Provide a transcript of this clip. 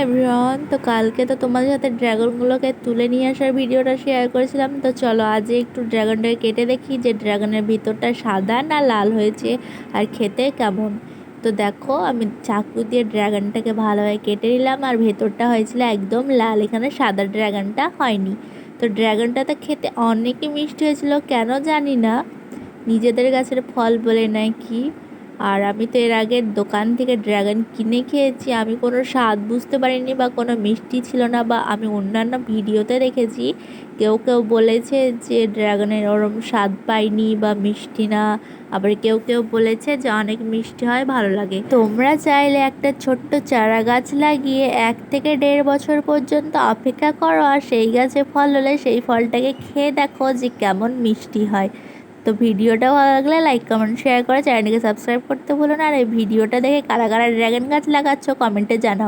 Everyone, তো কালকে তো তোমাদের সাথে ড্রাগনগুলোকে তুলে নিয়ে আসার ভিডিওটা শেয়ার করেছিলাম। তো চলো আজ একটু ড্রাগনটাকে কেটে দেখি যে ড্রাগনের ভিতরটা সাদা না লাল হয়েছে আর খেতে কেমন। তো দেখো আমি চাকু দিয়ে ড্রাগনটাকে ভালোভাবে কেটে নিলাম আর ভেতরটা হয়েছিল একদম লাল, এখানে সাদা ড্রাগনটা হয়নি। তো ড্রাগনটা তো খেতে অনেকই মিষ্টি হয়েছিল, কেন জানি না, নিজেদের গাছের ফল বলে নাকি। আর আমি তো এর আগে দোকান থেকে ড্রাগন কিনে খেয়েছি, আমি কোনো স্বাদ বুঝতে পারিনি বা কোনো মিষ্টি ছিল না, বা আমি অন্যান্য ভিডিওতে দেখেছি কেউ কেউ বলেছে যে ড্রাগনের ওরম স্বাদ পাইনি বা মিষ্টি না, আবার কেউ কেউ বলেছে যে অনেক মিষ্টি হয়, ভালো লাগে। তোমরা চাইলে একটা ছোট্ট চারা গাছ লাগিয়ে 1 থেকে 1.5 বছর পর্যন্ত অপেক্ষা করো, আর সেই গাছে ফল হলে সেই ফলটাকে খেয়ে দেখো যে কেমন মিষ্টি হয়। তো ভিডিওটা ভালো লাগলে লাইক কমেন্ট শেয়ার করে চ্যানেলটিকে সাবস্ক্রাইব করতে ভুলো না। আর এই ভিডিওটা দেখে কারা কারা ড্রাগন গাছ লাগাচ্ছ কমেন্টে জানাও।